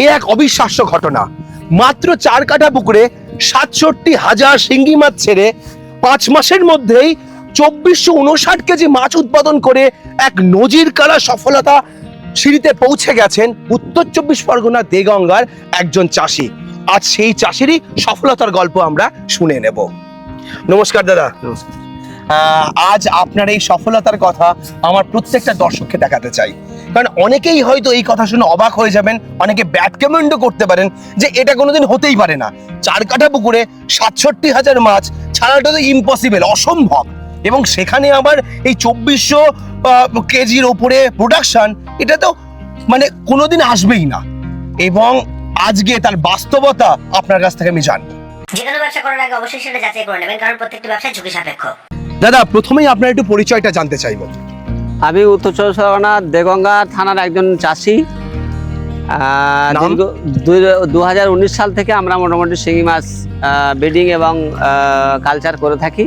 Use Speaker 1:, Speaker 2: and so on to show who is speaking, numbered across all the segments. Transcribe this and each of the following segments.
Speaker 1: এ এক অবিশ্বাস্য ঘটনা। মাত্র 4 কাঠা পুকুরে 67,000 শিঙ্গি মাছ ছেড়ে 5 মাসের মধ্যেই 2459 কেজি মাছ উৎপাদন করে এক নজির কাড়া সফলতা সিঁড়িতে পৌঁছে গেছেন উত্তর 24 পরগনা দেগঙ্গার একজন চাষি। আজ সেই চাষিরই সফলতার গল্প আমরা শুনে নেব। নমস্কার দাদা। আজ আপনার এই সফলতার কথা আমার প্রত্যেকটা দর্শককে দেখাতে চাই, কারণ অনেকেই হয়তো এই কথা শুনে অবাক হয়ে যাবেন, অনেকে ব্যাড কমেন্টও করতে পারেন যে এটা কোনোদিন হতেই পারে না। 4 কাঠা পুকুরে 67,000 মাছ ছাড়াটা তো ইম্পসিবল, অসম্ভব, এবং সেখানে আবার এই 2400 কেজির ওপরে প্রোডাকশন, এটা তো মানে কোনোদিন আসবেই না। এবং আজকে তার বাস্তবতা আপনার কাছ থেকে আমি জানবো।
Speaker 2: যে কোনো ব্যবসা করার আগে অবশ্যই সেটা যাচাই করে নেবেন, কারণ প্রত্যেকটি ব্যবসায় ঝুঁকি সাপেক্ষ।
Speaker 1: দাদা, প্রথমেই আপনার একটু পরিচয়টা জানতে চাইবো।
Speaker 3: আমি উত্তর 24 পরগনা দেগঙ্গা থানার একজন চাষি।
Speaker 1: নাম?
Speaker 3: 2019 সাল থেকে আমরা মোটামুটি শিঙি মাছ ব্রিডিং এবং কালচার করে থাকি,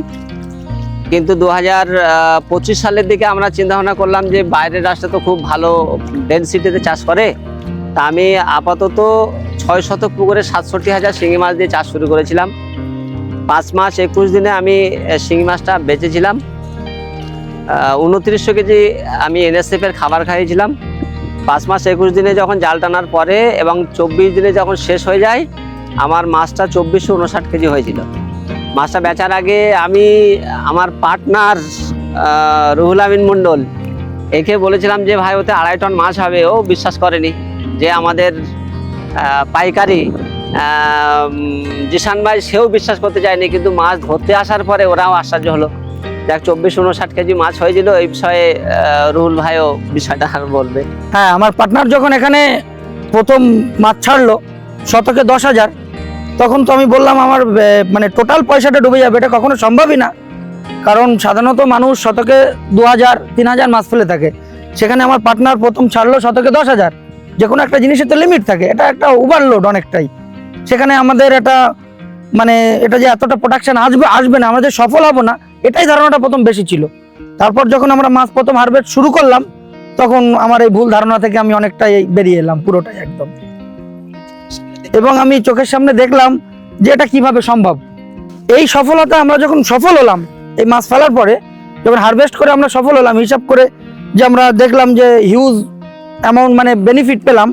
Speaker 3: কিন্তু 2025 সালের দিকে আমরা চিন্তা ভাবনা করলাম যে বাইরের রাষ্ট্রে তো খুব ভালো ডেনসিটিতে চাষ করে, তা আমি আপাতত 6 শতক পুকুরে 67,000 শিঙি মাছ দিয়ে চাষ শুরু করেছিলাম। 5 মাস 21 দিনে আমি শিঙি মাছটা বেচেছিলাম। 2900 কেজি আমি NSF এর খাবার খাইয়েছিলাম। 5 মাস 21 দিনে যখন জাল টানার পরে এবং 24 দিনে যখন শেষ হয়ে যায়, আমার মাছটা 2459 কেজি হয়েছিল। মাছটা বেচার আগে আমি আমার পার্টনার রুহুল আমিন মণ্ডল একে বলেছিলাম যে ভাই ওতে 2.5 টন মাছ হবে। ও বিশ্বাস করেনি। যে আমাদের পাইকারি জিশান ভাই, সেও বিশ্বাস করতে চায়নি, কিন্তু মাছ ধরতে আসার পরে ওরাও আশ্চর্য হলো। যাক, 2459 কেজি মাছ হয়েছিল। এই বিষয়ে রুহুল ভাইও বিষয়টা আর বলবে।
Speaker 4: হ্যাঁ, আমার পার্টনার যখন এখানে প্রথম মাছ ছাড়লো শতকে 10,000, তখন তো আমি বললাম আমার মানে টোটাল পয়সাটা ডুবে যাবে, এটা কখনো সম্ভবই না। কারণ সাধারণত মানুষ শতকে 2,000 3,000 মাছ ফেলে থাকে, সেখানে আমার পার্টনার প্রথম ছাড়লো শতকে 10,000। যে কোনো একটা জিনিসের তো লিমিট থাকে, এটা একটা ওভারলোড অনেকটাই। সেখানে আমাদের এটা মানে এটা যে এতটা প্রোডাকশন আসবে না, আমরা যে সফল হব না, এটাই ধারণাটা প্রথম বেশি ছিল। তারপর যখন আমরা মাছ প্রথম হারভেস্ট শুরু করলাম, তখন আমার এই ভুল ধারণা থেকে আমি অনেকটাই বেরিয়ে এলাম, পুরোটাই একদম। এবং আমি চোখের সামনে দেখলাম যে এটা কিভাবে সম্ভব। এই সফলতা আমরা যখন সফল হলাম, এই মাছ ফেলার পরে যখন হারভেস্ট করে আমরা সফল হলাম, হিসাব করে যে আমরা দেখলাম যে হিউজ অ্যামাউন্ট মানে বেনিফিট পেলাম,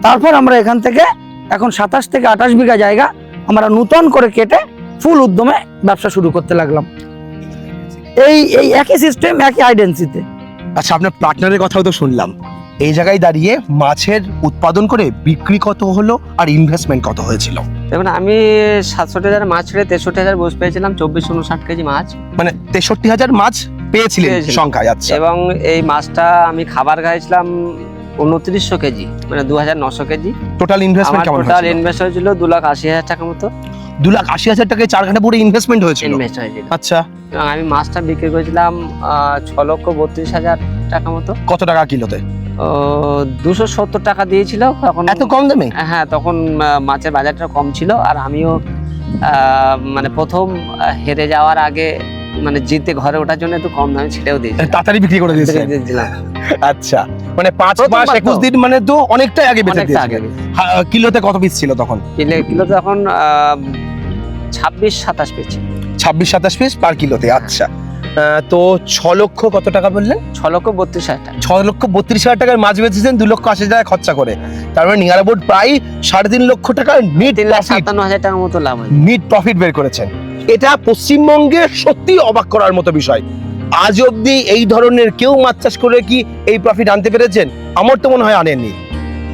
Speaker 4: তারপর আমরা এখান থেকে এখন 27 থেকে 28 বিঘা জায়গা আমরা নূতন করে কেটে ফুল উদ্যমে ব্যবসা শুরু করতে লাগলাম। এই একই সিস্টেম, একই আইডেন্সিতে।
Speaker 1: আচ্ছা, আপনার পার্টনারের কথাও তো শুনলাম। এই জায়গায় দাঁড়িয়ে মাছের উৎপাদন করে বিক্রি কত হলো আর ইনভেস্টমেন্ট কত হয়েছিল?
Speaker 3: দেখুন, আমি 67,000 মাছ ছেড়ে 63,000 বস পেয়েছিলাম, 2459 কেজি মাছ।
Speaker 1: মানে 63,000 মাছ পেয়েছিলেন সংখ্যায়? আচ্ছা।
Speaker 3: এবং এই মাছটা আমি খাবার খাইছিলাম 2900 কেজি, মানে 2,900 কেজি।
Speaker 1: টোটাল ইনভেস্টমেন্ট কেমন
Speaker 3: টোটাল
Speaker 1: হয়েছিল?
Speaker 3: ইনভেস্ট হয়েছিল 2,80,000 টাকা মতো।
Speaker 1: 2,80,000 টাকায় 4 ঘন্টা পুরো ইনভেস্টমেন্ট হয়েছিল?
Speaker 3: ইনভেস্ট হয়েছিল।
Speaker 1: আচ্ছা।
Speaker 3: এবং আমি মাছটা বিক্রি করেছিলাম 6,32,000 টাকা মতো।
Speaker 1: কত টাকা কিলোতে?
Speaker 3: 270 টাকা দিয়েছিল তখন।
Speaker 1: এত কম দামে?
Speaker 3: হ্যাঁ, তখন মাছের বাজারটা কম ছিল। আর আমিও মানে প্রথম হেরে যাওয়ার আগে মানে জিতে ঘরে ওঠার জন্য একটু কম দামে ছেড়েও দিয়েছি,
Speaker 1: তাড়াতাড়ি বিক্রি করে দিয়েছিলাম। আচ্ছা, মানে 5 মাস 21 দিন মানে তো অনেকটাই আগে বেঁচে দিয়েছিলেন। কিলোতে কত পিস ছিল তখন?
Speaker 3: কিলো তখন 26-27 পিস।
Speaker 1: 26-27 piece per কিলোতে। আচ্ছা, তো 6 লক্ষ কত টাকা বললেন?
Speaker 3: 6,32,000 টাকা।
Speaker 1: 6,32,000 টাকার মাছ বেচেছেন 2,80,000 টাকা খরচা করে। তার মানে নিয়ার অ্যাবাউট প্রায় 3.5 লক্ষ টাকা নিট
Speaker 3: 3,57,000 টাকার মতো লাভ হয়।
Speaker 1: নিট প্রফিট বের করেছেন। এটা পশ্চিমবঙ্গে সত্যি অবাক করার মতো বিষয়। আজ অবধি এই ধরনের কেউ মাছ চাষ করে কি এই প্রফিট আনতে পেরেছেন? আমার তো মনে হয় আনেননি।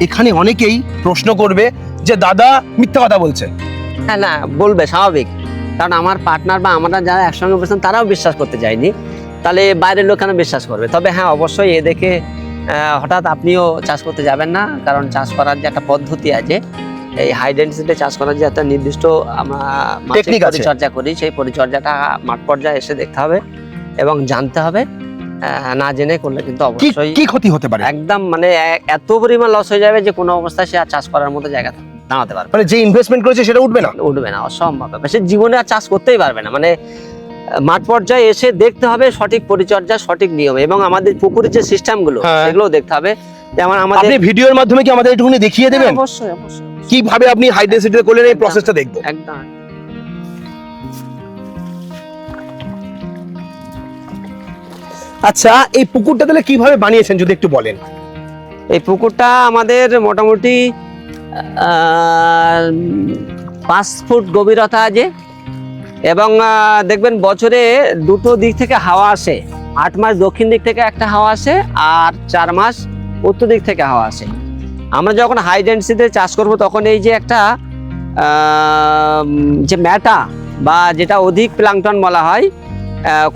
Speaker 1: এখানে অনেকেই প্রশ্ন করবে যে দাদা মিথ্যা কথা বলছে।
Speaker 3: হ্যাঁ, না বলবে, স্বাভাবিক। কারণ আমার পার্টনার বা আমরা যারা একসঙ্গে বসেছেন তারাও বিশ্বাস করতে চায়নি, তাহলে বাইরের লোক কেন বিশ্বাস করবে? তবে হ্যাঁ, অবশ্যই এ দেখে হঠাৎ আপনিও চাষ করতে যাবেন না, কারণ চাষ করার যে একটা পদ্ধতি আছে, এই হাই ডেনসিটিতে চাষ করার যে একটা নির্দিষ্ট আমরা পরিচর্যা করি, সেই পরিচর্যাটা মাঠ পর্যায়ে এসে দেখতে হবে এবং জানতে হবে। না জেনে করলে কিন্তু অবশ্যই
Speaker 1: কি ক্ষতি হতে পারে?
Speaker 3: একদম মানে এত পরিমাণ লস হয়ে যাবে যে কোনো অবস্থায় সে আর চাষ করার মতো জায়গা দাঁড়াতে পারবে।
Speaker 1: মানে যে ইনভেস্টমেন্ট করেছে সেটা উঠবে না?
Speaker 3: উঠবে না, অসম্ভব ব্যাপার। সে জীবনে আর চাষ করতেই পারবে না। মানে মাঠ পর্যায়ে এসে দেখতে হবে সঠিক পরিচর্যা, সঠিক নিয়ম, এবং আমাদের পুকুরের যে সিস্টেমগুলো সেগুলোও দেখতে হবে। যেমন আমাদের
Speaker 1: আপনি ভিডিওর মাধ্যমে কি আমাদের একটুখানি দেখিয়ে দেবেন
Speaker 3: অবশ্যই অবশ্যই
Speaker 1: কিভাবে আপনি হাই ডেন্সিটিতে করলেন এই প্রসেসটা দেখবো।
Speaker 3: একদম।
Speaker 1: আচ্ছা এই পুকুরটা তাহলে কিভাবে বানিয়েছেন যদি একটু বলেন।
Speaker 3: এই পুকুরটা আমাদের মোটামুটি 5 ফুট গভীরতা আছে এবং দেখবেন বছরে দুটো দিক থেকে হাওয়া আসে। 8 মাস দক্ষিণ দিক থেকে একটা হাওয়া আসে আর 4 মাস উত্তর দিক থেকে হাওয়া আসে। আমরা যখন হাই ডেন্সিটিতে চাষ করব তখন এই যে একটা যে ম্যাটা বা যেটা অধিক প্লাঙ্কটন বলা হয়,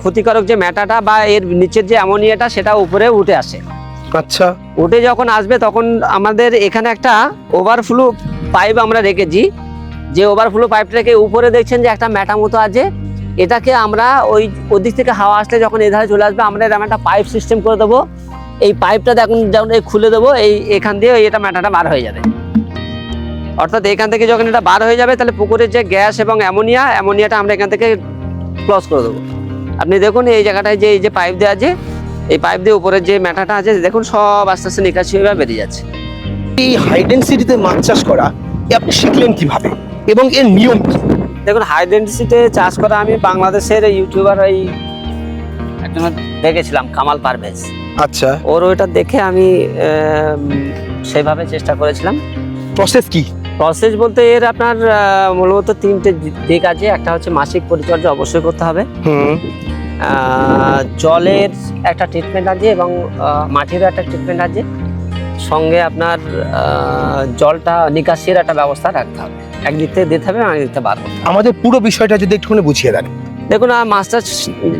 Speaker 3: ক্ষতিকারক যে ম্যাটাটা বা এর নিচের যে অ্যামোনিয়াটা সেটা উপরে উঠে আসে।
Speaker 1: আচ্ছা
Speaker 3: উঠে যখন আসবে তখন আমাদের এখানে একটা ওভারফ্লো পাইপ আমরা রেখেছি, যে ওভারফ্লো পাইপটাকে উপরে দেখছেন যে একটা ম্যাটা মতো আছে, এটাকে আমরা ওদিক থেকে হাওয়া আসলে যখন এধারে চলে আসবে আমরা এরকম একটা পাইপ সিস্টেম করে দেবো। এই পাইপটা দেখুন যখন খুলে দেবো এখান দিয়ে এটা ম্যাটাটা বার হয়ে যাবে। অর্থাৎ এখান থেকে যখন এটা বার হয়ে যাবে তাহলে পুকুরের যে গ্যাস এবং অ্যামোনিয়াটা আমরা এখান থেকে ক্লোজ করে দেবো। আপনি দেখুন এই জায়গাটায় যে এই যে পাইপ দেওয়া আছে, এই পাইপ দিয়ে উপরে যে ম্যাটাটা আছে দেখুন সব আস্তে আস্তে নিকাশি হয়ে বেরিয়ে যাচ্ছে।
Speaker 1: এই হাই ডেন্সিটিতে মাছ চাষ করা আপনি শিখলেন কিভাবে এবং এর নিয়ম কি?
Speaker 3: দেখুন হাই ডেন্সিটিতে চাষ করা আমি বাংলাদেশের ইউটিউবার একজন দেখেছিলাম, কামাল পারভেজ।
Speaker 1: আচ্ছা
Speaker 3: ওর ওইটা দেখে আমি সেভাবে চেষ্টা করেছিলাম।
Speaker 1: প্রসেস কি?
Speaker 3: প্রসেস বলতে এর আপনার মূলত 3টে দিক আছে। একটা হচ্ছে মাসিক পরিচর্যা অবশ্যই করতে হবে, জলের একটা ট্রিটমেন্ট আছে এবং মাটিরও একটা ট্রিটমেন্ট আছে, সঙ্গে আপনার জলটা নিকাশির একটা ব্যবস্থা রাখতে হবে। একদিক থেকে দিতে হবে, আরেক দিক থেকে বার করতে হবে।
Speaker 1: আমাদের পুরো বিষয়টা যদি একটুখানি বুঝিয়ে দেন।
Speaker 3: দেখুন মাছটা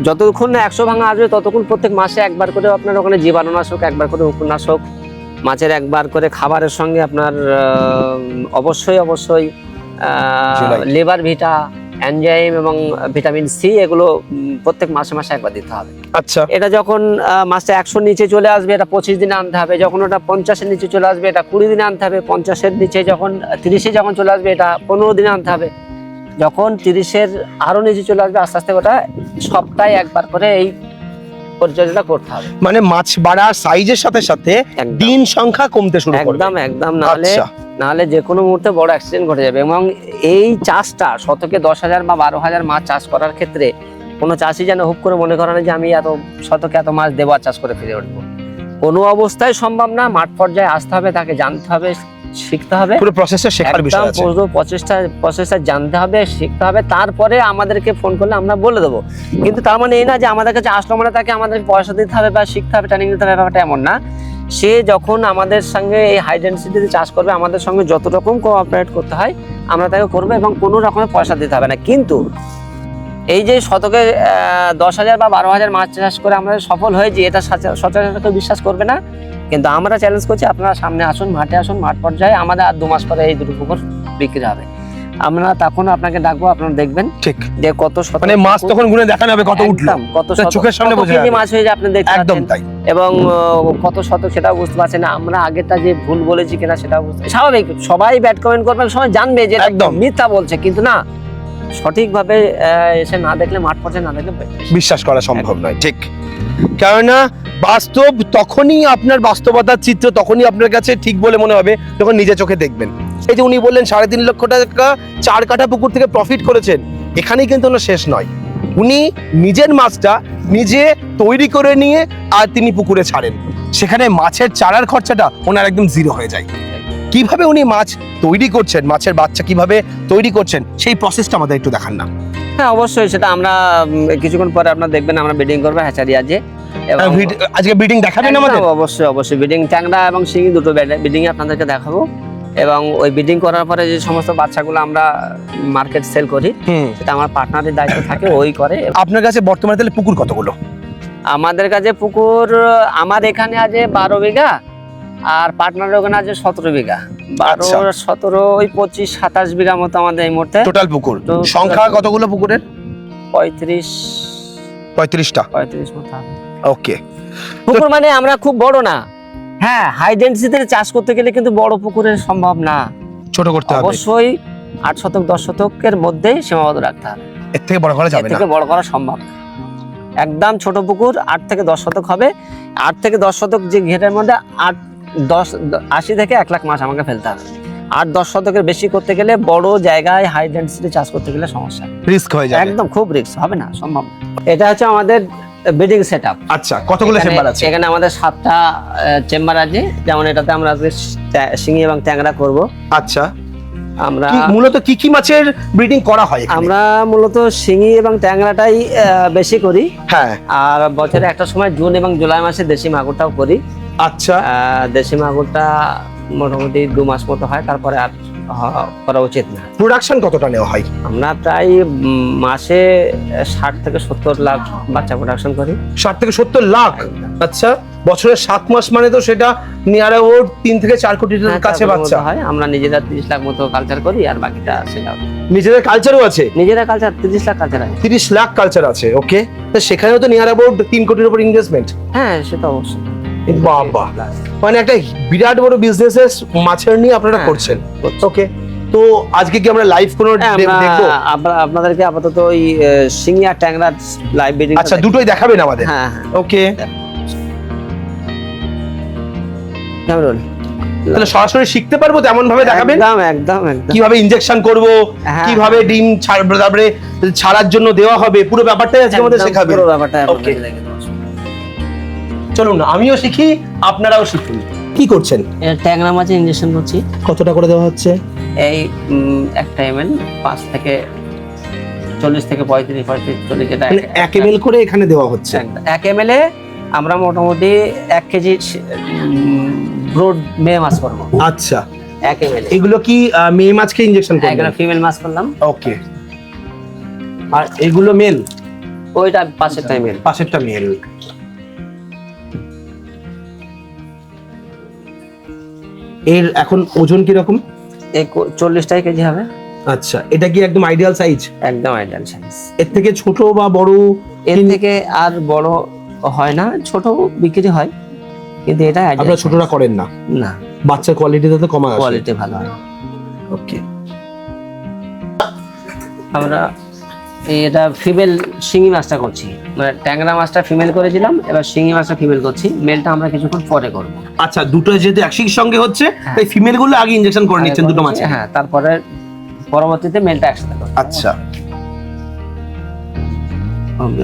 Speaker 3: যতক্ষণ না 100 ভাঙা আসবে ততক্ষণ প্রত্যেক মাসে একবার করে আপনার ওখানে জীবাণুনাশক, একবার করে উপনাশক, মাছের একবার করে খাবারের সঙ্গে আপনার অবশ্যই লিভার ভিটা, এনজাইম এবং ভিটামিন সি এগুলো প্রত্যেক মাসে মাসে একবার দিতে হবে।
Speaker 1: আচ্ছা
Speaker 3: এটা যখন মাছটা 100 নিচে চলে আসবে এটা 25 দিনে আনতে হবে। যখন ওটা 50-এর নিচে চলে আসবে এটা 20 দিনে আনতে হবে। 50-এর নিচে যখন 30-এ যখন চলে আসবে এটা 15 দিনে আনতে হবে। যখন 30-এর আরো নিচে চলে আসবে আস্তে আস্তে ওটা সপ্তাহে একবার করে এই পরিচর্যাটা করতে হবে।
Speaker 1: মানে মাছ বাড়ার সাইজের সাথে সাথে
Speaker 3: একদম।
Speaker 1: দিন সংখ্যা কমতে শুরু করবে।
Speaker 3: একদম
Speaker 1: আচ্ছা।
Speaker 3: নাহলে যে কোনো মুহূর্তে বড় অ্যাক্সিডেন্ট ঘটে যাবে। এবং এই চাষটা শতকে 10,000 বা 12,000 মাছ চাষ করার ক্ষেত্রে কোনো চাষি যেন হুপ করে মনে করে না যে আমি এত শতকে এত মাছ দেবো আর চাষ করে ফিরে উঠবো। কোনো অবস্থায় সম্ভব না। মাঠ পর্যায়ে আসতে হবে, তাকে জানতে হবে, শিখতে হবে।
Speaker 1: পুরো প্রসেসটা শেখার বিষয় আছে।
Speaker 3: পুরো প্রসেসটা জানতে হবে, শিখতে হবে, তারপরে আমাদেরকে ফোন করলে আমরা বলে দেবো। কিন্তু তার মানে এই না যে আমাদের কাছে আসলো মানে তাকে আমাদের পয়সা দিতে হবে বা শিখতে হবে, ট্রেনিং দিতে হবে, ব্যাপারটা এমন না। সে যখন আমাদের সঙ্গে এই হাই ডেন্সিটিতে চাষ করবে আমাদের সঙ্গে যত রকম কোঅপারেট করতে হয় আমরা তাকে করবো এবং কোনো রকমের পয়সা দিতে হবে না। কিন্তু এই যে শতকে 10,000 বা 12,000 মাছ চাষ করে আমরা সফল হয়েছি এটা সচরাচর কেউ বিশ্বাস করবে না। কিন্তু আমরা চ্যালেঞ্জ করছি, আপনারা সামনে আসুন, মাঠে আসুন, মাঠ পর্যায়ে আমাদের আর 2 মাস পরে এই দুটো পুকুর বিক্রি হবে। আমরা তখন আপনাকে ডাকবো, আপনারা দেখবেন
Speaker 1: ঠিক
Speaker 3: যে কত শত
Speaker 1: মানে মাছ তখন গুনে দেখানো হবে কত উঠলো,
Speaker 3: কত
Speaker 1: চোখের সামনে বোঝা যাবে
Speaker 3: মাছ হয়ে যায় আপনি দেখতে
Speaker 1: একদম
Speaker 3: পাচ্ছেন।
Speaker 1: তাই।
Speaker 3: এবং কত শতক সেটাও বুঝতে পারছেন না। আমরা আগেরটা যে ভুল বলেছি কিনা সেটাও বুঝতে স্বাভাবিক। সবাই ব্যাড কমেন্ট করবে, সবাই জানবে যে এটা
Speaker 1: একদম
Speaker 3: মিথ্যা বলছে, কিন্তু না, সঠিকভাবে এসে না দেখলে, মাঠ পর্যায়ে না দেখলে
Speaker 1: বিশ্বাস করা সম্ভব নয়। ঠিক, কেননা বাস্তব তখনই আপনার বাস্তবতার চিত্র তখনই আপনার কাছে ঠিক বলে মনে হবে যখন নিজে চোখে দেখবেন। এই যে উনি বললেন 3.5 লক্ষ টাকা 4 কাঠা পুকুর থেকে প্রফিট করেছেন, এখানেই কিন্তু ওনার শেষ নয়। উনি নিজের মাছটা নিজে তৈরি করে নিয়ে আর তিনি পুকুরে ছাড়েন, সেখানে মাছের চারার খরচাটা ওনার একদম জিরো হয়ে যায়। কিভাবে উনি মাছ তৈরি করছেন, মাছের বাচ্চা কিভাবে তৈরি করছেন সেই প্রসেসটা আমাদের একটু দেখান না।
Speaker 3: হ্যাঁ অবশ্যই, সেটা আমরা কিছুক্ষণ পরে আপনারা দেখবেন আমরা ব্রিডিং করবো হ্যাচারি আছে।
Speaker 1: আজকে ব্রিডিং দেখাবেন আমাদের?
Speaker 3: অবশ্যই ব্রিডিং, ট্যাংরা এবং শিঙি দুটো ব্রিডিং আপনাদেরকে দেখাবো। এবং ওই ব্রিডিং করার পরে যে সমস্ত বাচ্চাগুলো আমরা মার্কেট সেল করি সেটা আমার পার্টনারের দায়িত্ব থাকে, ওই করে।
Speaker 1: আপনার কাছে বর্তমানে তাহলে পুকুর কতগুলো?
Speaker 3: আমাদের কাছে পুকুর আমার এখানে আছে 12 বিঘা আর পার্টনারের ওখানে আছে 17 বিঘা। 12-17 ওই 25-27 বিঘা মতো আমাদের এই মুহূর্তে
Speaker 1: টোটাল পুকুর। সংখ্যা কতগুলো পুকুরের?
Speaker 3: 35টা মতো।
Speaker 1: ওকে,
Speaker 3: পুকুর মানে আমরা খুব বড় না। হ্যাঁ, হাই ডেন্সিটিতে চাষ করতে গেলে কিন্তু বড় পুকুরের সম্ভব না,
Speaker 1: ছোট করতে হবে।
Speaker 3: অবশ্যই 8 শতক 10 শতকের মধ্যেই সীমাবদ্ধ রাখতে হবে।
Speaker 1: এর থেকে বড় করা যাবে না,
Speaker 3: এর থেকে বড় করা সম্ভব না। একদম ছোট পুকুর 8 থেকে 10 শতক হবে। 8 থেকে 10 শতক যে ঘেরের মধ্যে 80 থেকে 1 লাখ মাছ আমাকে ফেলতে হবে। 8-10 শতকের বেশি করতে গেলে, বড় জায়গায় হাই ডেন্সিটি চাষ করতে গেলে সমস্যা,
Speaker 1: রিস্ক হয়ে যাবে
Speaker 3: একদম খুব রিস্ক, হবে না, সম্ভব না। এটা হচ্ছে আমাদের ব্রিডিং সেট আপ।
Speaker 1: আচ্ছা, কতগুলো চেম্বার আছে?
Speaker 3: এখানে আমাদের 7টা চেম্বার আছে। যেমন এটাতে আমরা আজকে শিঙি এবং ট্যাংরা করব।
Speaker 1: আচ্ছা,
Speaker 3: আমরা
Speaker 1: মূলত কি কি মাছের ব্রিডিং করা হয় এখানে?
Speaker 3: আমরা মূলত শিঙি এবং ট্যাংরাটাই বেশি করি।
Speaker 1: হ্যাঁ,
Speaker 3: আর বছরে একটা সময় জুন এবং জুলাই মাসে দেশি মাগুরটাও করি।
Speaker 1: আচ্ছা,
Speaker 3: দেশি মাগুরটা মোটামুটি 2 মাস মতো হয়, তারপরে আর করা উচিত না।
Speaker 1: প্রোডাকশন কতটা নেওয়া হয়?
Speaker 3: আমরা প্রায় মাসে 60 থেকে 70 লাখ বাচ্চা প্রোডাকশন করি।
Speaker 1: 60 থেকে 70 লাখ? আচ্ছা, বছরে 7 মাস মানে তো সেটা নিয়ার অ্যাবাউট 3 থেকে 4 কোটি টাকার কাছে বাচ্চা
Speaker 3: হয়। আমরা নিজেরা 30 লাখ মতো কালচার করি, আর বাকিটা সেটা
Speaker 1: নিজেদের কালচারও আছে?
Speaker 3: নিজেরা কালচার 30 লাখ কালচার আছে।
Speaker 1: 30 লাখ কালচার আছে, ওকে। তো সেখানেও তো নিয়ার অ্যাবাউট 3 কোটির উপর ইনভেস্টমেন্ট।
Speaker 3: হ্যাঁ, সেটা অবশ্যই।
Speaker 1: বাবা, মানে একটা বিরাট বড় বিজনেসেস মাছের নিয়ে আপনারা করছেন, ওকে। তো আজকে কি আমরা লাইভ কোনো দেখবো?
Speaker 3: আপনাদেরকে আপাতত ওই শিঙি আর ট্যাংরা লাইভ ব্রিডিং।
Speaker 1: আচ্ছা, দুটোই দেখাবেন আমাদের?
Speaker 3: হ্যাঁ,
Speaker 1: ওকে।
Speaker 3: কেমন?
Speaker 1: তাহলে সরাসরি শিখতে পারবো তেমন ভাবে দেখাবেন?
Speaker 3: একদম একদম একদম।
Speaker 1: কিভাবে ইনজেকশন করব,
Speaker 3: হ্যাঁ,
Speaker 1: কিভাবে ডিম তারপরে ছাড়ার জন্য দেওয়া হবে, পুরো ব্যাপারটাই আজকে আমাদের শেখাবেন।
Speaker 3: পুরো ব্যাপারটা
Speaker 1: ওকে, চলুন আমিও শিখি, আপনারাও শিখুন। কি করছেন?
Speaker 3: এটা ট্যাংরা মাছে ইনজেকশন করছি।
Speaker 1: কতটা করে দেওয়া হচ্ছে?
Speaker 3: এই একটা ml 5 থেকে 40 থেকে 35 40 যেটা
Speaker 1: মানে 1 ml করে এখানে দেওয়া হচ্ছে?
Speaker 3: 1 ml এ আমরা মোটামুটি 1 কেজি ব্রড মেয়ে মাছ করব।
Speaker 1: আচ্ছা,
Speaker 3: 1 ml।
Speaker 1: এগুলো কি মেয়ে মাছকে ইনজেকশন করবেন?
Speaker 3: এগুলো ফিমেল মাছ করলাম।
Speaker 1: ওকে। আর এগুলো মেল?
Speaker 3: ওইটা পাশেরটা মেল।
Speaker 1: পাশেরটা মেল। এর এখন ওজন কি রকম?
Speaker 3: 40 কেজি হবে।
Speaker 1: আচ্ছা, এটা কি একদম আইডিয়াল সাইজ?
Speaker 3: একদম আইডিয়াল সাইজ।
Speaker 1: এর থেকে ছোট বা বড়?
Speaker 3: এর থেকে আর বড় হয় না, ছোট বিক্রি হয়, কিন্তু এটা
Speaker 1: আপনারা ছোটরা করেন না?
Speaker 3: না,
Speaker 1: বাচ্চার কোয়ালিটিটা তো কম আসে?
Speaker 3: কোয়ালিটি ভালো হয়।
Speaker 1: ওকে।
Speaker 3: আমরা এটা ফিমেল শিঙি মাছটা করছি, মানে ট্যাংরা মাছটা ফিমেল করেছিলাম, এবার শিঙি মাছটা ফিমেল করছি। মেলটা আমরা কিছুক্ষণ পরে করব।
Speaker 1: আচ্ছা, দুটো যেহেতু একই সঙ্গে হচ্ছে, তাই ফিমেল গুলো আগে ইনজেকশন করে নিচ্ছেন দুটো মাছে?
Speaker 3: হ্যাঁ, তারপরে পরবর্তীতে মেলটা একসাথে করব।
Speaker 1: আচ্ছা,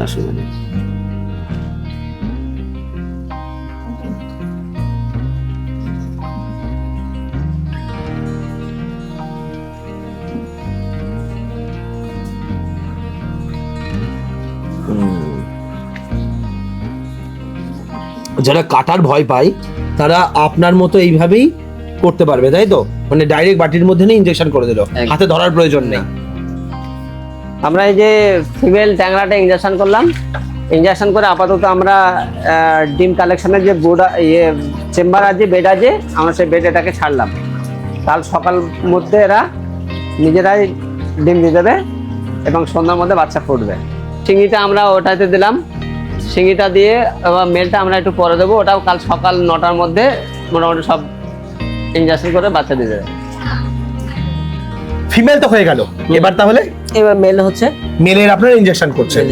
Speaker 3: অসুবিধা নেই।
Speaker 1: যারা কাটার ভয় পায় তারা আপনার মতো এইভাবেই করতে পারবে, তাই তো? মানে ডাইরেক্ট বাটির মধ্যে নিয়ে ইনজেকশন করে দিল, হাতে ধরার প্রয়োজন নেই।
Speaker 3: আমরা এই যে ফিমেল ট্যাংরাটা ইনজেকশন করলাম, ইনজেকশন করে আপাতত আমরা ডিম কালেকশনের যে বোর্ড চেম্বার আছে, বেড আছে, আমরা সেই বেড এটাকে ছাড়লাম। কাল সকাল মধ্যে এরা নিজেরাই ডিম দিয়ে দেবে এবং সন্ধ্যার মধ্যে বাচ্চা ফুটবে। শিঙিটা আমরা ওটাতে দিলাম, শিঙিটা দিয়ে এবার মেলটা আমরা একটু পরে দেবো, ওটাও কাল সকাল 9টার মধ্যে মোটামুটি সব ইনজেকশন করে বাচ্চা দিয়ে দেবে।
Speaker 1: ফিমেল তো হয়ে গেল, এবার তাহলে
Speaker 3: এবার মেল হচ্ছে,
Speaker 1: মেলের আপনারা ইনজেকশন করছেন?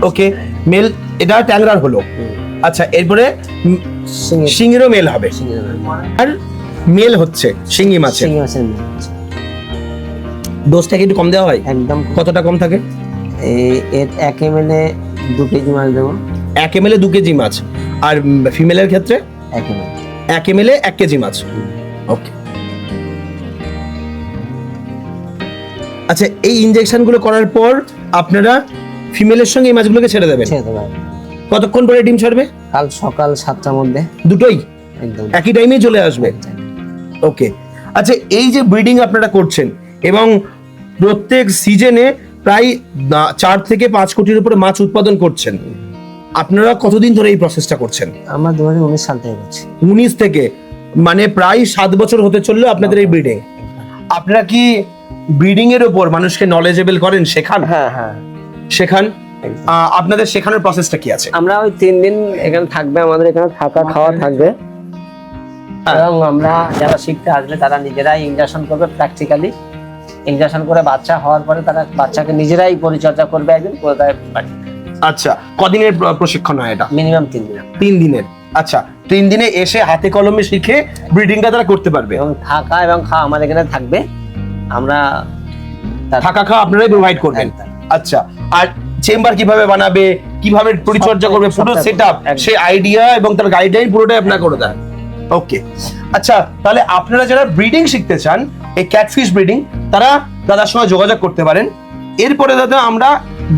Speaker 1: ওকে, মেল এটা ট্যাংরার হলো। আচ্ছা, এরপরে শিঙিরও মেল হবে, আর মেল হচ্ছে শিঙি মাছে।
Speaker 3: শিঙি মাছের মেল
Speaker 1: ডোজটা কি একটু কম দেওয়া হয়?
Speaker 3: একদম।
Speaker 1: কতটা কম থাকে?
Speaker 3: এর 1 ml 2 কেজি মাছ দেবো।
Speaker 1: 1 ml 2 কেজি মাছ। আর ফিমেলের ক্ষেত্রে
Speaker 3: 1 ml
Speaker 1: 1 ml 1 কেজি মাছ। ওকে। আচ্ছা, এই ইনজেকশন গুলো করার পর আপনারা ফিমেলের সঙ্গে এই মাছগুলোকে ছেড়ে দেবেন?
Speaker 3: ছেড়ে দেবো।
Speaker 1: কতক্ষণ পরে ডিম ছাড়বে?
Speaker 3: কাল সকাল 7টার মধ্যে।
Speaker 1: দুটোই
Speaker 3: একদম
Speaker 1: একই টাইমেই চলে আসবে? ওকে। আচ্ছা, এই যে ব্রিডিং আপনারা করছেন এবং প্রত্যেক সিজনে প্রায় 4 থেকে 5 কোটির উপরে মাছ উৎপাদন করছেন, আপনারা কতদিন ধরে এই প্রসেসটা করছেন?
Speaker 3: আমরা 2019 সাল থেকে করছি।
Speaker 1: 19 থেকে, মানে প্রায় 7 বছর হতে চললো আপনাদের এই ব্রিডিং। আপনারা কি ব্রিডিং এর উপর মানুষকে নলেজেবল করেন, শেখান?
Speaker 3: হ্যাঁ হ্যাঁ,
Speaker 1: শেখান। আপনাদের শেখানোর প্রসেসটা কি আছে?
Speaker 3: আমরা ওই 3 দিন এখানে থাকবে, আমাদের এখানে থাকা খাওয়া থাকবে, এবং আমরা যারা শিখতে আসবে তারা নিজেরাই ইনজেকশন করবে, প্র্যাকটিক্যালি ইনজেকশন করে বাচ্চা হওয়ার পরে তারা বাচ্চাকে নিজেরাই পরিচর্যা করবে একদিন কোথায়।
Speaker 1: আচ্ছা, কদিনের প্রশিক্ষণ হয় এটা?
Speaker 3: মিনিমাম 3 দিন।
Speaker 1: 3 দিনের। আচ্ছা 3 দিনে এসে হাতে কলমে শিখে ব্রিডিংটা তারা করতে পারবে।
Speaker 3: এবং থাকা এবং খাওয়া আমাদের এখানে থাকবে, আমরা
Speaker 1: থাকা খাওয়া আপনারাই প্রোভাইড করবেন। আচ্ছা, আর চেম্বার কিভাবে বানাবে, কিভাবে পরিচর্যা করবে, পুরো
Speaker 3: সবটাই
Speaker 1: সেটআপ,
Speaker 3: একদম।
Speaker 1: সেই আইডিয়া এবং তার গাইডলাইন পুরোটাই আপনারা করে দেন। ওকে, আচ্ছা তাহলে আপনারা যারা ব্রিডিং শিখতে চান, এই ক্যাটফিশ ব্রিডিং, তারা দাদার সঙ্গে যোগাযোগ করতে পারেন। এরপরে দাদা আমরা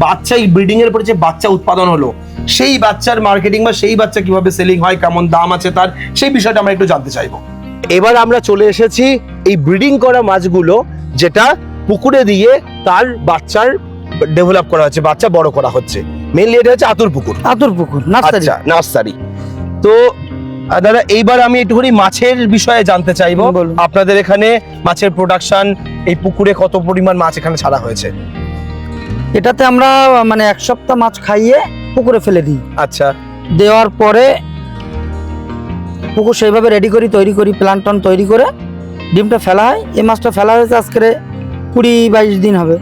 Speaker 1: বাচ্চা, এই ব্রিডিং এর পরে যে বাচ্চা উৎপাদন হলো, সেই বাচ্চার মার্কেটিং বা সেই বাচ্চা কিভাবে সেলিং হয়, কেমন দাম আছে তার, সেই বিষয়টা আমরা একটু জানতে চাইবো। এবার আমরা চলে এসেছি এই ব্রিডিং করা মাছগুলো যেটা পুকুরে দিয়ে তার বাচ্চার ডেভেলপ করা হচ্ছে, বাচ্চা বড় করা হচ্ছে। মেইনলি এটা হচ্ছে আতুর পুকুর।
Speaker 4: আতুর পুকুর নার্সারি।
Speaker 1: আচ্ছা, নার্সারি। তো দাদা এইবার আমি একটুখানি মাছের বিষয়ে জানতে চাইবো,
Speaker 4: বলুন।
Speaker 1: আপনাদের এখানে মাছের প্রোডাকশন, এই পুকুরে কত পরিমাণ মাছ এখানে ছাড়া হয়েছে?
Speaker 4: এটাতে আমরা মানে 1 সপ্তাহ মাছ খাইয়ে পুকুরে ফেলে দিই।
Speaker 1: আচ্ছা,
Speaker 4: দেওয়ার পরে পুকুর সেইভাবে রেডি করি, তৈরি করি, প্লান্টন তৈরি করে ডিমটা ফেলা হয়। এই মাছটা ফেলা হয়েছে আজকে 20-22 দিন হবে।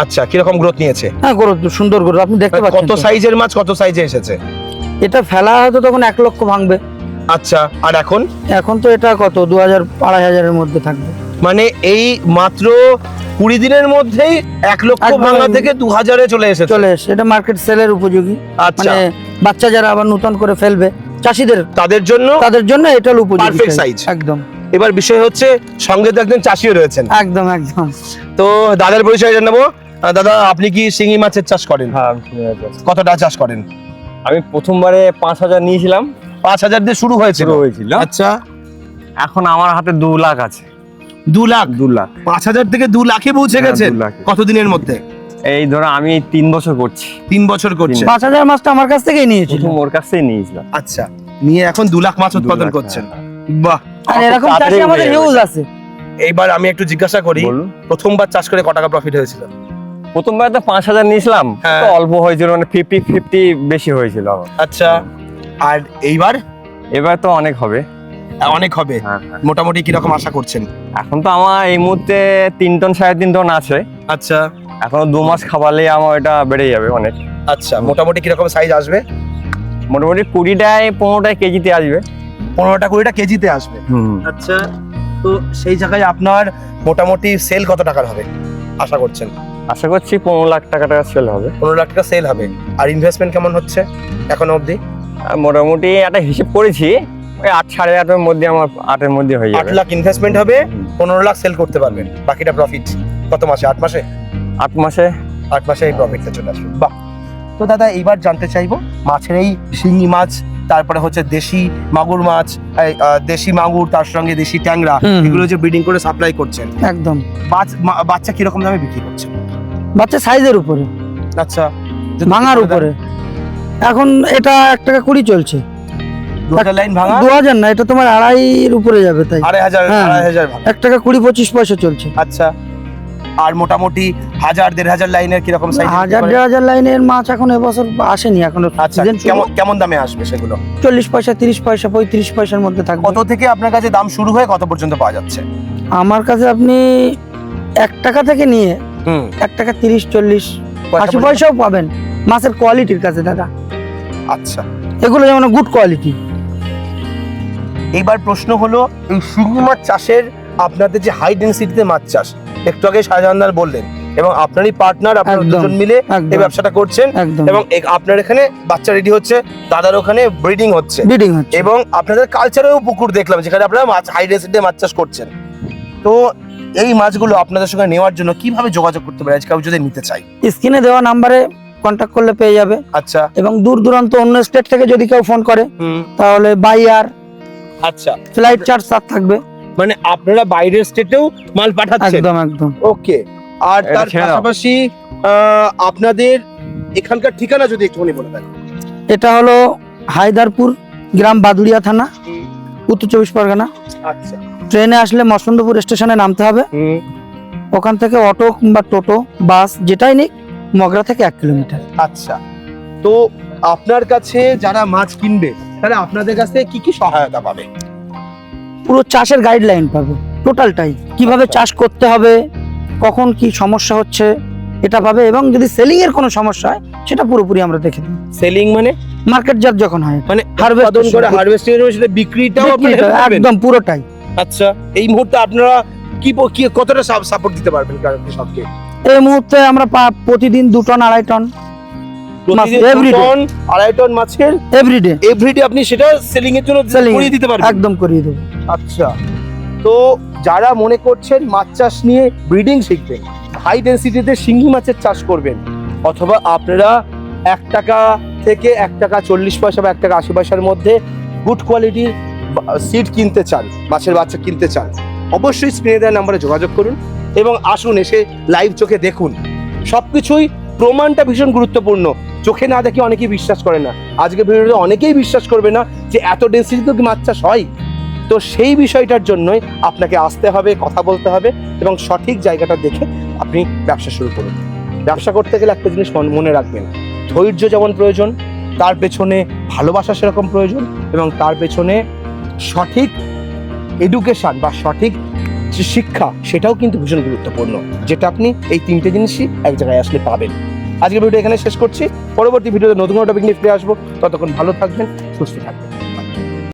Speaker 1: আচ্ছা, কিরকম গ্রোথ নিয়েছে?
Speaker 4: হ্যাঁ, গ্রোথ সুন্দর গ্রোথ, আপনি দেখতে পাচ্ছেন
Speaker 1: কত
Speaker 4: তো।
Speaker 1: সাইজের মাছ, কত সাইজে এসেছে?
Speaker 4: এটা ফেলা হয়তো তখন 1 লক্ষ ভাঙবে,
Speaker 1: আচ্ছা, আর এখন?
Speaker 4: এখন তো এটা কত 2000-2500 মধ্যে থাকবে।
Speaker 1: মানে এই মাত্র 20 দিনের মধ্যেই 1 লক্ষ
Speaker 4: একদম।
Speaker 1: ভাঙা থেকে 2000-এ চলে এসেছে।
Speaker 4: চলে এসে এটা মার্কেট সেলের উপযোগী।
Speaker 1: আচ্ছা,
Speaker 4: মানে বাচ্চা যারা আবার নতুন করে ফেলবে চাষিদের,
Speaker 1: তাদের জন্য
Speaker 4: তাদের জন্য এটা উপযোগী
Speaker 1: Perfect
Speaker 4: size।
Speaker 1: size।
Speaker 4: একদম
Speaker 1: এবার বিষয় হচ্ছে সঙ্গে তো একজন চাষিও রয়েছেন,
Speaker 4: একদম একদম।
Speaker 1: তো দাদার পরিচয় জানাবো। দাদা, আপনি কি শিঙি মাছের চাষ করেন?
Speaker 5: হ্যাঁ, আমি শুনে যাচ্ছি।
Speaker 1: কতটা চাষ করেন?
Speaker 5: আমি প্রথমবারে 5000 নিয়েছিলাম,
Speaker 1: 5000 দিয়ে শুরু হয়েছিল।
Speaker 5: শুরু হয়েছিল।
Speaker 1: আচ্ছা,
Speaker 5: এখন আমার হাতে 2 লাখ আছে।
Speaker 1: 2 লাখ?
Speaker 5: 2 লাখ
Speaker 1: 5000 থেকে 2 লাখে পৌঁছে
Speaker 5: হ্যাঁ,
Speaker 1: গেছেন
Speaker 5: 2 লাখে।
Speaker 1: কতদিনের মধ্যে?
Speaker 5: এই ধরো আমি 3 বছর করছি।
Speaker 1: 3 বছর করছেন।
Speaker 4: 5000 মাছটা আমার কাছ থেকেই নিয়েছিল।
Speaker 5: প্রথম ওর কাছ থেকেই নিয়েছিলাম।
Speaker 1: আচ্ছা, নিয়ে এখন 2 লাখ মাছ
Speaker 5: 2
Speaker 1: উৎপাদন
Speaker 5: লাখ,
Speaker 1: করছেন।
Speaker 5: হ্যাঁ।
Speaker 1: বাহ।
Speaker 4: আর এরকম
Speaker 5: তাড়াতাড়ি
Speaker 4: চাষি আমাদের
Speaker 5: হয়ে
Speaker 4: হিউজ
Speaker 5: যাবে।
Speaker 4: আছে।
Speaker 1: এইবার আমি একটু জিজ্ঞাসা করি,
Speaker 5: বলুন।
Speaker 1: প্রথমবার চাষ করে কত টাকা প্রফিট হয়েছিল?
Speaker 5: প্রথমবার তো 5000 নিয়েছিলাম,
Speaker 1: হ্যাঁ।
Speaker 5: তো অল্প হয়েছিল, মানে 50-50 বেশি হয়েছিল আমার।
Speaker 1: আচ্ছা, আর এইবার
Speaker 5: এবার তো অনেক হবে।
Speaker 1: অনেক হবে?
Speaker 5: হ্যাঁ, হ্যাঁ।
Speaker 1: মোটামুটি কি রকম আশা করছেন?
Speaker 5: এখন তো আমার এই মুহূর্তে 3 টন 3.5 টন আছে।
Speaker 1: আচ্ছা,
Speaker 5: এখনো 2 মাস খাবারলে আমার এটা বেড়ে যাবে অনেক।
Speaker 1: আচ্ছা, মোটামুটি কি রকম সাইজ আসবে?
Speaker 5: মোটামুটি 20-15 কেজিতে আসবে।
Speaker 1: 15-20 কেজিতে আসবে। আচ্ছা, তো সেই জায়গায় আপনার মোটামুটি সেল কত টাকার হবে আশা করছেন?
Speaker 5: আশা করছি 15 লাখ টাকা সেল হবে।
Speaker 1: 15 লাখ টাকা সেল হবে। আর ইনভেস্টমেন্ট কেমন হচ্ছে এখনো অবধি?
Speaker 5: আর মোটামুটি একটা হিসেব করেছি, ওই 8-8.5 মধ্যে, আমার 8-এর মধ্যে হয়ে
Speaker 1: 8
Speaker 5: যাবে।
Speaker 1: লাখ ইনভেস্টমেন্ট হবে, 15 লাখ সেল করতে পারবেন, বাকিটা প্রফিট কত মাসে? 8 মাসে?
Speaker 5: 8 মাসে
Speaker 1: 8 মাসে এই প্রফিটটা চলে আসবে। বাহ। তো দাদা এইবার জানতে চাইবো মাছের এই শিঙি মাছ, তারপরে হচ্ছে দেশি মাগুর মাছ, দেশি মাগুর, তার সঙ্গে দেশি ট্যাংরা,
Speaker 4: হুম।
Speaker 1: এগুলো যে ব্রিডিং করে সাপ্লাই করছেন,
Speaker 4: একদম
Speaker 1: বাচ্চা কিরকম দামে বিক্রি করছেন?
Speaker 4: বাচ্চা সাইজের উপরে,
Speaker 1: আচ্ছা,
Speaker 4: ভাঙার উপরে। এখন এটা 1 টাকা 20 চলছে।
Speaker 1: 2000 লাইন ভাঙা,
Speaker 4: 2000 না, এটা তোমার 2.5-এর উপরে যাবে। তাই
Speaker 1: 2500
Speaker 4: হ্যাঁ।
Speaker 1: 2500 ভাঙা।
Speaker 4: 1 টাকা 20-25 পয়সা চলছে।
Speaker 1: আচ্ছা, আর মোটামুটি 1000-1500 লাইনের কিরকম সাইজ?
Speaker 4: 1000-1500 লাইনের মাছ এখন এবছর আসেনি, এখনো
Speaker 1: আচ্ছা,
Speaker 4: সিজন
Speaker 1: কেমন কেমন দামে আসবে সেগুলো?
Speaker 4: 40 পয়সা, 30 পয়সা, 35 পয়সার মধ্যে থাকবে।
Speaker 1: কত থেকে আপনার কাছে দাম শুরু হয়ে কত পর্যন্ত পাওয়া যাচ্ছে?
Speaker 4: আমার কাছে আপনি 1 টাকা থেকে নিয়ে
Speaker 1: হুম,
Speaker 4: 1 টাকা 30-40 80
Speaker 1: পয়সা।
Speaker 4: পয়সাও পাবেন মাছের কোয়ালিটির কাছে দাদা।
Speaker 1: আচ্ছা,
Speaker 4: এগুলো যেমন গুড কোয়ালিটি।
Speaker 1: এইবার প্রশ্ন হলো, এই শিঙি মাছ চাষের আপনাদের যে হাই ডেনসিটিতে মাছ চাষ, একটু আগে শাহজাহানদার বললেন, এবং আপনারই পার্টনার, আপনারা
Speaker 4: একদম,
Speaker 1: দুজন মিলে
Speaker 4: একদম।
Speaker 1: এই ব্যবসাটা করছেন,
Speaker 4: একদম
Speaker 1: এবং আপনার এখানে বাচ্চা রেডি হচ্ছে, দাদার ওখানে ব্রিডিং হচ্ছে,
Speaker 4: ব্রিডিং হচ্ছে।
Speaker 1: এবং আপনাদের কালচারেও পুকুর দেখলাম যেখানে আপনারা মাছ হাই ডেনসিটিতে মাছ চাষ করছেন। তো এই মাছগুলো আপনাদের সঙ্গে নেওয়ার জন্য কিভাবে যোগাযোগ করতে পারে কেউ যদি নিতে চাই?
Speaker 4: স্ক্রিনে দেওয়া নাম্বারে কন্ট্যাক্ট করলে পেয়ে যাবে।
Speaker 1: আচ্ছা,
Speaker 4: এবং দূর দূরান্ত অন্য স্টেট থেকে যদি কেউ ফোন করে
Speaker 1: হুম,
Speaker 4: তাহলে বাই এয়ার
Speaker 1: আচ্ছা,
Speaker 4: ফ্লাইট চার্জ তার থাকবে।
Speaker 1: মানে আপনারা বাইরের স্টেটেও মাল পাঠাচ্ছেন?
Speaker 4: একদম একদম।
Speaker 1: ওকে। আর
Speaker 5: এটা
Speaker 1: তার
Speaker 5: ছেড়ে দাও।
Speaker 1: পাশাপাশি আপনাদের এখানকার ঠিকানা যদি একটুখানি বলে দেন।
Speaker 4: এটা হলো হায়দারপুর গ্রাম, বাদুড়িয়া থানা, উত্তর 24 পরগনা।
Speaker 1: আচ্ছা,
Speaker 4: ট্রেনে আসলে মসন্দপুর স্টেশনে নামতে হবে।
Speaker 1: হুম,
Speaker 4: ওখান থেকে অটো কিংবা টোটো, বাস যেটাই নিক, মগরা থেকে 1 কিলোমিটার।
Speaker 1: আচ্ছা। তো আপনার কাছে যারা মাছ কিনবে তাহলে আপনাদের কাছ থেকে কি কি সহায়তা পাবে?
Speaker 4: পুরো চাষের গাইডলাইন পাবে, টোটালটাই কিভাবে চাষ করতে হবে, কখন কি সমস্যা হচ্ছে এটা পাবে, এবং যদি সেলিং এর কোনো সমস্যা হয় সেটা পুরোপুরি আমরা দেখে দিই।
Speaker 1: সেলিং মানে?
Speaker 4: মার্কেটজাত যখন হয়
Speaker 1: মানে
Speaker 4: Harvest-
Speaker 1: উৎপাদন করে হারভেস্টিং এর সাথে বিক্রিটাও আপনারা
Speaker 4: বিক্রিটা
Speaker 1: help করবেন?
Speaker 4: একদম পুরোটাই।
Speaker 1: আচ্ছা, এই মুহূর্তে আপনারা কি কতটা সাপোর্ট দিতে পারবেন কৃষককে?
Speaker 4: এই মুহূর্তে আমরা প্রতিদিন 2 টন 2.5 টন
Speaker 1: প্রতিদিন
Speaker 4: every
Speaker 1: 2
Speaker 4: day।
Speaker 1: টন 2.5 টন মাছের
Speaker 4: এভরিডে
Speaker 1: এভরিডে আপনি সেটা সেলিং এর জন্য করিয়ে দিতে পারবেন?
Speaker 4: একদম করিয়ে দেবো।
Speaker 1: আচ্ছা, তো যারা মনে করছেন মাছ চাষ নিয়ে ব্রিডিং শিখবেন, হাই ডেন্সিটিতে শিঙ্গি মাছের চাষ করবেন, অথবা আপনারা 1 টাকা থেকে 1 টাকা 40 পয়সা বা 1 টাকা 80 পয়সার মধ্যে গুড কোয়ালিটির সিড কিনতে চান, মাছের বাচ্চা কিনতে চান, অবশ্যই স্ক্রিনে দেওয়া নাম্বারে যোগাযোগ করুন এবং আসুন, এসে লাইভ চোখে দেখুন। সবকিছুই প্রমাণটা ভীষণ গুরুত্বপূর্ণ। চোখে না দেখে অনেকেই বিশ্বাস করে না। আজকে ভিডিওতে অনেকেই বিশ্বাস করবে না যে এত ডেন্সিটিতে কি মাছ চাষ হয়। তো সেই বিষয়টার জন্যই আপনাকে আসতে হবে, কথা বলতে হবে এবং সঠিক জায়গাটা দেখে আপনি ব্যবসা শুরু করুন। ব্যবসা করতে গেলে একটা জিনিস মনে রাখবেন, ধৈর্য যেমন প্রয়োজন, তার পেছনে ভালোবাসা সেরকম প্রয়োজন, এবং তার পেছনে সঠিক এডুকেশন বা সঠিক যে শিক্ষা সেটাও কিন্তু ভীষণ গুরুত্বপূর্ণ, যেটা আপনি এই 3টে জিনিসই এক জায়গায় আসলে পাবেন। আজকের ভিডিও এখানে শেষ করছি। পরবর্তী ভিডিওতে নতুন একটা টপিক নিয়ে ফিরে আসবো। ততক্ষণ ভালো থাকবেন, সুস্থ থাকবেন।